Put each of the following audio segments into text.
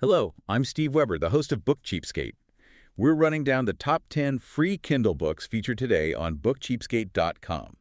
Hello, I'm Steve Weber, the host of Book Cheapskate. We're running down the top 10 free Kindle books featured today on bookcheapskate.com.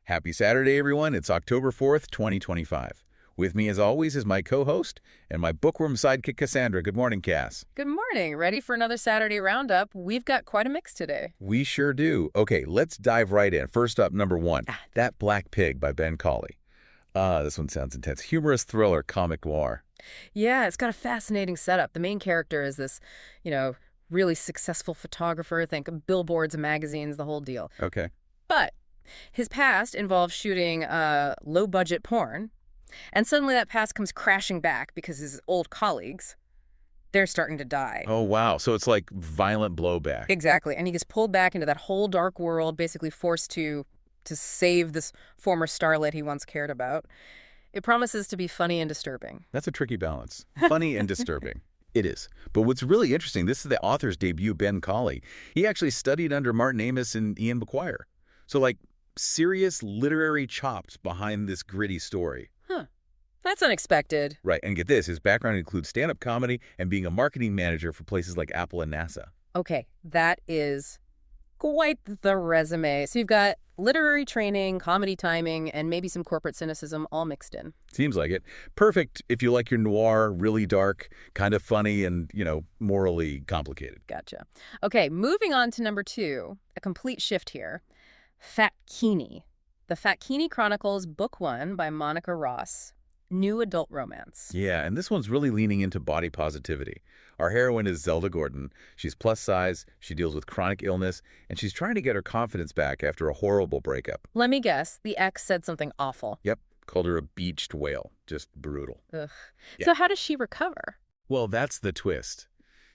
Happy Saturday, everyone. It's October 4th, 2025. With me, as always, is my co-host and my bookworm sidekick, Cassandra. Good morning, Cass. Good morning. Ready for another Saturday roundup? We've got quite a mix today. We sure do. Okay, let's dive right in. First up, number 1, That Black Pig by Ben Colley. This one sounds intense. Humorous thriller, comic noir. Yeah, it's got a fascinating setup. The main character is this, really successful photographer. Think of billboards and magazines, the whole deal. Okay. But his past involves shooting low-budget porn. And suddenly that past comes crashing back because his old colleagues, they're starting to die. Oh, wow. So it's like violent blowback. Exactly. And he gets pulled back into that whole dark world, basically forced to save this former starlet he once cared about. It promises to be funny and disturbing. That's a tricky balance. Funny and disturbing. It is. But what's really interesting, this is the author's debut, Ben Colley. He actually studied under Martin Amis and Ian McGuire. So, like, serious literary chops behind this gritty story. Huh. That's unexpected. Right. And get this, his background includes stand-up comedy and being a marketing manager for places like Apple and NASA. Okay, that is quite the resume. So you've got literary training, comedy timing, and maybe some corporate cynicism all mixed in. Seems like it. Perfect if you like your noir, really dark, kind of funny, and, morally complicated. Gotcha. Okay, moving on to number 2, a complete shift here. Fatkini. The Fatkini Chronicles, Book 1 by Monica Ross. New adult romance. Yeah, and this one's really leaning into body positivity. Our heroine is Zelda Gordon. She's plus size, she deals with chronic illness, and she's trying to get her confidence back after a horrible breakup. Let me guess, the ex said something awful. Yep, called her a beached whale. Just brutal. Ugh. Yeah. So how does she recover? Well, that's the twist.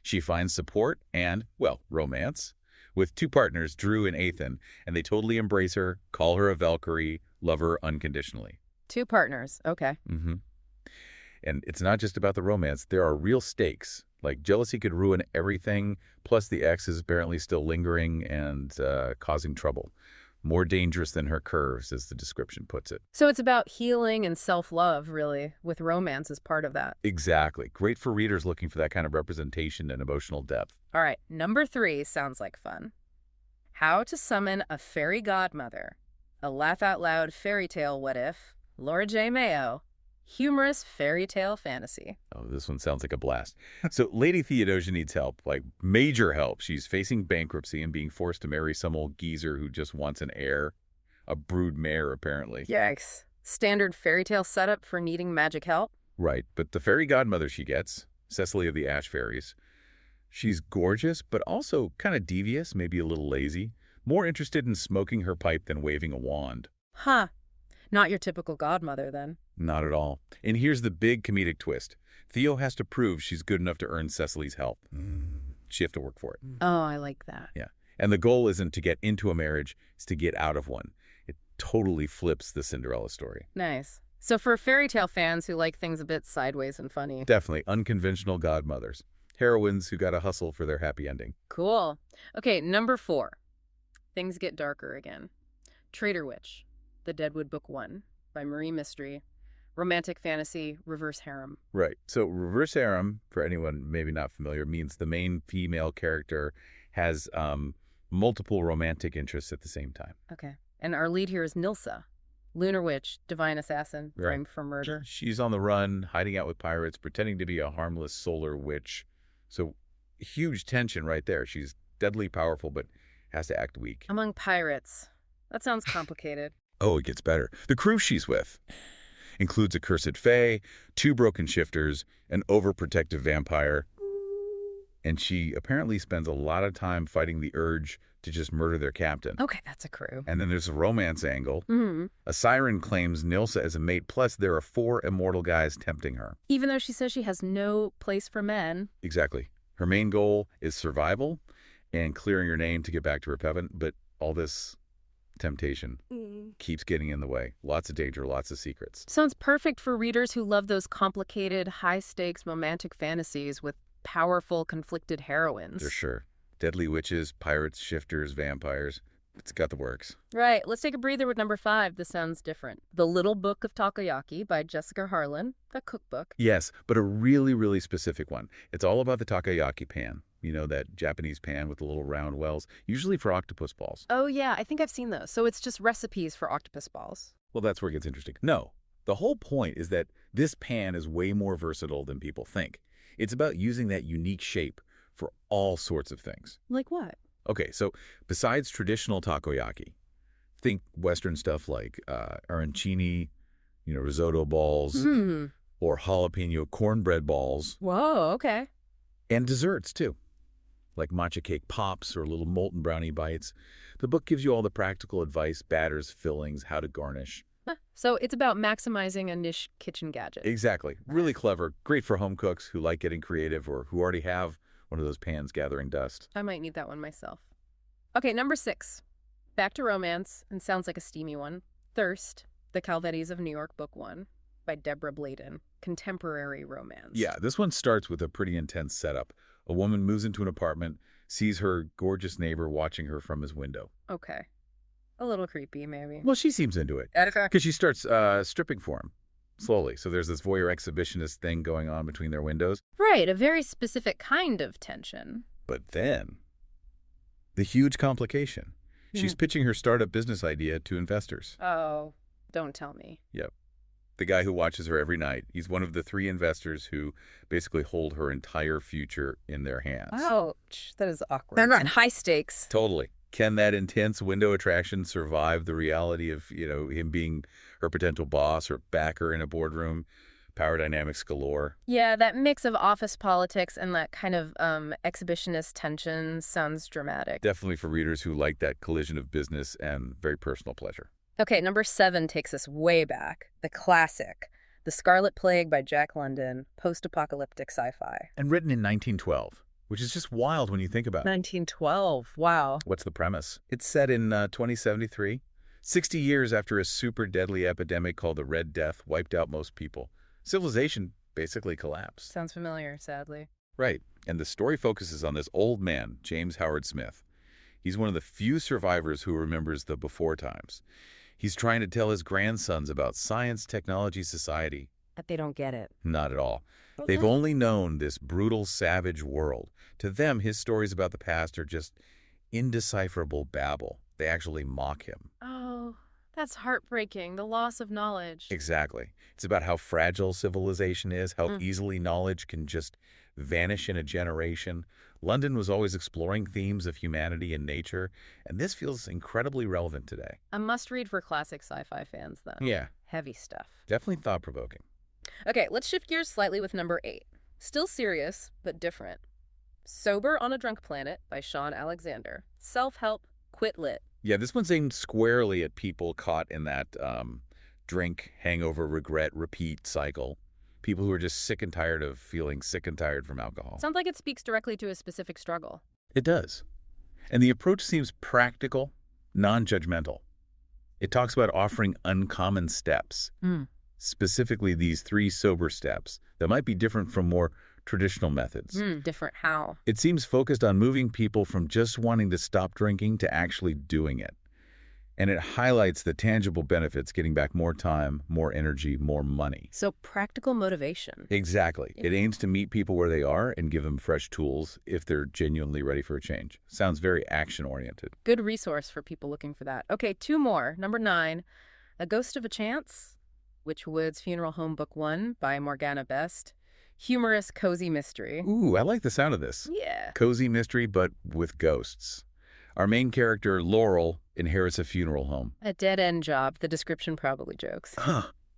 She finds support and, romance with 2 partners, Drew and Ethan, and they totally embrace her, call her a Valkyrie, love her unconditionally. 2 partners, okay. Mm-hmm. And it's not just about the romance. There are real stakes. Like, jealousy could ruin everything, plus the ex is apparently still lingering and causing trouble. More dangerous than her curves, as the description puts it. So it's about healing and self-love, really, with romance as part of that. Exactly. Great for readers looking for that kind of representation and emotional depth. All right, number 3 sounds like fun. How to Summon a Fairy Godmother. A laugh-out-loud fairy tale what-if. Laura J. Mayo. Humorous fairy tale fantasy. Oh, this one sounds like a blast. So Lady Theodosia needs help, like major help. She's facing bankruptcy and being forced to marry some old geezer who just wants an heir. A brood mare, apparently. Yikes. Standard fairy tale setup for needing magic help? Right, but the fairy godmother she gets, Cecily of the Ash Fairies, she's gorgeous, but also kind of devious, maybe a little lazy. More interested in smoking her pipe than waving a wand. Huh. Not your typical godmother, then. Not at all. And here's the big comedic twist. Theo has to prove she's good enough to earn Cecily's help. She has to work for it. Oh, I like that. Yeah. And the goal isn't to get into a marriage, it's to get out of one. It totally flips the Cinderella story. Nice. So for fairy tale fans who like things a bit sideways and funny. Definitely unconventional godmothers. Heroines who gotta hustle for their happy ending. Cool. Okay, number 4. Things get darker again. Traitor Witch. The Deadwood Book 1 by Mistry. Romantic fantasy, reverse harem. Right. So reverse harem, for anyone maybe not familiar, means the main female character has multiple romantic interests at the same time. Okay. And our lead here is Nilsa. Lunar witch, divine assassin, framed for murder. She's on the run, hiding out with pirates, pretending to be a harmless solar witch. So huge tension right there. She's deadly powerful, but has to act weak. Among pirates. That sounds complicated. Oh, it gets better. The crew she's with includes a cursed fae, 2 broken shifters, an overprotective vampire, and she apparently spends a lot of time fighting the urge to just murder their captain. Okay, that's a crew. And then there's a romance angle. Mm-hmm. A siren claims Nilsa as a mate, plus there are 4 immortal guys tempting her. Even though she says she has no place for men. Exactly. Her main goal is survival and clearing her name to get back to her peasant, but all this temptation keeps getting in the way. Lots of danger, lots of secrets. Sounds perfect for readers who love those complicated, high-stakes romantic fantasies with powerful, conflicted heroines. For sure. Deadly witches, pirates, shifters, vampires. It's got the works. Right. Let's take a breather with number 5. This sounds different. The Little Book of Takoyaki by Jessica Harlan, the cookbook. Yes, but a really, really specific one. It's all about the takoyaki pan. You know, that Japanese pan with the little round wells, usually for octopus balls. Oh, yeah, I think I've seen those. So it's just recipes for octopus balls. Well, that's where it gets interesting. No, the whole point is that this pan is way more versatile than people think. It's about using that unique shape for all sorts of things. Like what? Okay, so besides traditional takoyaki, think Western stuff like arancini, risotto balls, or jalapeno cornbread balls. Whoa, okay. And desserts, too, like matcha cake pops or little molten brownie bites. The book gives you all the practical advice, batters, fillings, how to garnish. So it's about maximizing a niche kitchen gadget. Exactly. Really clever. Great for home cooks who like getting creative or who already have one of those pans gathering dust. I might need that one myself. Okay, number 6. Back to romance, and sounds like a steamy one. Thirst, The Calvettis of New York, Book 1, by Deborah Bladon. Contemporary romance. Yeah, this one starts with a pretty intense setup. A woman moves into an apartment, sees her gorgeous neighbor watching her from his window. Okay. A little creepy, maybe. Well, she seems into it. Because she starts stripping for him, slowly. So there's this voyeur exhibitionist thing going on between their windows. Right, a very specific kind of tension. But then, the huge complication. She's pitching her startup business idea to investors. Oh, don't tell me. Yep. The guy who watches her every night. He's one of the 3 investors who basically hold her entire future in their hands. Ouch, that is awkward. And high stakes. Totally. Can that intense window attraction survive the reality of, him being her potential boss or backer in a boardroom? Power dynamics galore. Yeah, that mix of office politics and that kind of exhibitionist tension sounds dramatic. Definitely for readers who like that collision of business and very personal pleasure. Okay, number 7 takes us way back. The classic, The Scarlet Plague by Jack London, post-apocalyptic sci-fi. And written in 1912, which is just wild when you think about it. 1912, wow. What's the premise? It's set in 2073, 60 years after a super deadly epidemic called the Red Death wiped out most people. Civilization basically collapsed. Sounds familiar, sadly. Right. And the story focuses on this old man, James Howard Smith. He's one of the few survivors who remembers the before times. He's trying to tell his grandsons about science, technology, society. But they don't get it. Not at all. They've only known this brutal, savage world. To them, his stories about the past are just indecipherable babble. They actually mock him. Oh, that's heartbreaking, the loss of knowledge. Exactly. It's about how fragile civilization is, how easily knowledge can just vanish in a generation. London was always exploring themes of humanity and nature, and this feels incredibly relevant today. A must-read for classic sci-fi fans, though. Yeah. Heavy stuff. Definitely thought-provoking. Okay, let's shift gears slightly with number 8. Still serious, but different. Sober on a Drunk Planet by Sean Alexander. Self-help, quit lit. Yeah, this one's aimed squarely at people caught in that drink, hangover, regret, repeat cycle. People who are just sick and tired of feeling sick and tired from alcohol. Sounds like it speaks directly to a specific struggle. It does. And the approach seems practical, non-judgmental. It talks about offering uncommon steps, specifically these 3 sober steps that might be different from more traditional methods. Different how? It seems focused on moving people from just wanting to stop drinking to actually doing it. And it highlights the tangible benefits, getting back more time, more energy, more money. So practical motivation. Exactly. It aims to meet people where they are and give them fresh tools if they're genuinely ready for a change. Sounds very action-oriented. Good resource for people looking for that. Okay, 2 more. Number 9, A Ghost of a Chance, Witchwood's Funeral Home Book 1 by Morgana Best. Humorous, cozy mystery. Ooh, I like the sound of this. Yeah. Cozy mystery, but with ghosts. Our main character, Laurel, inherits a funeral home. A dead-end job. The description probably jokes.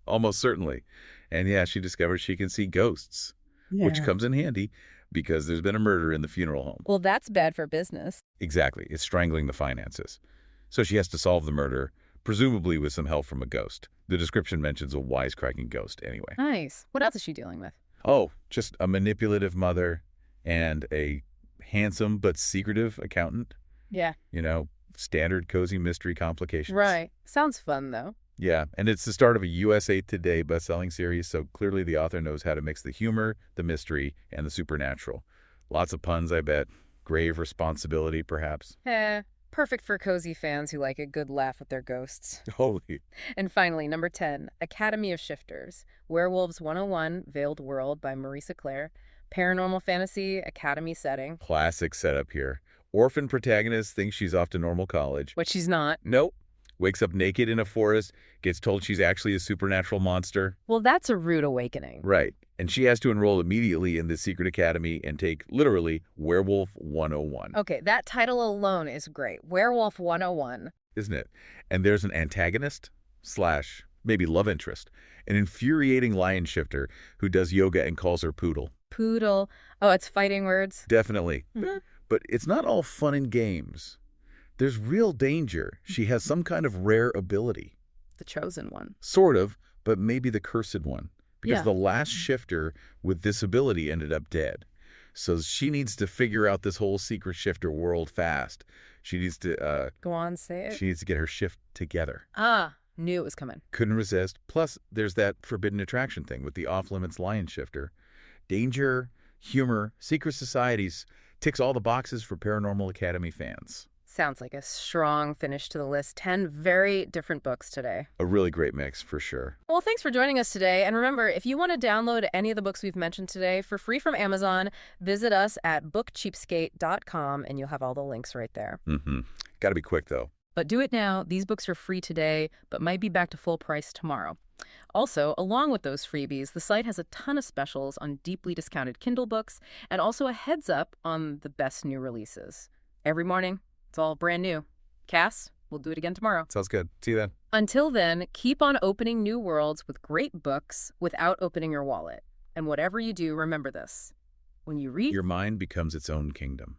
Almost certainly. And yeah, she discovers she can see ghosts, which comes in handy because there's been a murder in the funeral home. Well, that's bad for business. Exactly. It's strangling the finances. So she has to solve the murder, presumably with some help from a ghost. The description mentions a wisecracking ghost anyway. Nice. What else is she dealing with? Oh, just a manipulative mother and a handsome but secretive accountant. Yeah. Standard cozy mystery complications. Right. Sounds fun, though. Yeah, and it's the start of a USA Today best-selling series, so clearly the author knows how to mix the humor, the mystery, and the supernatural. Lots of puns, I bet. Grave responsibility, perhaps. Perfect for cozy fans who like a good laugh with their ghosts. Holy. And finally, number 10, Academy of Shifters, Werewolves 101, Veiled World by Marisa Clare, Paranormal Fantasy, Academy setting. Classic setup here. Orphan protagonist thinks she's off to normal college. But she's not. Nope. Wakes up naked in a forest, gets told she's actually a supernatural monster. Well, that's a rude awakening. Right. And she has to enroll immediately in the secret academy and take, literally, Werewolf 101. Okay, that title alone is great. Werewolf 101. Isn't it? And there's an antagonist / maybe love interest, an infuriating lion shifter who does yoga and calls her Poodle. Poodle. Oh, it's fighting words. Definitely. But it's not all fun and games. There's real danger. She has some kind of rare ability. The chosen one. Sort of, but maybe the cursed one. Because Yeah. the last shifter with this ability ended up dead. So she needs to figure out this whole secret shifter world fast. She needs to, Go on, say it. she needs to get her shift together. Knew it was coming. Couldn't resist. Plus, there's that forbidden attraction thing with the off-limits lion shifter. Danger, humor, secret societies, ticks all the boxes for Paranormal Academy fans. Sounds like a strong finish to the list. 10 very different books today. A really great mix, for sure. Well, thanks for joining us today. And remember, if you want to download any of the books we've mentioned today for free from Amazon, visit us at bookcheapskate.com and you'll have all the links right there. Gotta be quick, though. But do it now. These books are free today, but might be back to full price tomorrow. Also, along with those freebies, the site has a ton of specials on deeply discounted Kindle books and also a heads up on the best new releases. Every morning, it's all brand new. Cass, we'll do it again tomorrow. Sounds good. See you then. Until then, keep on opening new worlds with great books without opening your wallet. And whatever you do, remember this. When you read, Your mind becomes its own kingdom.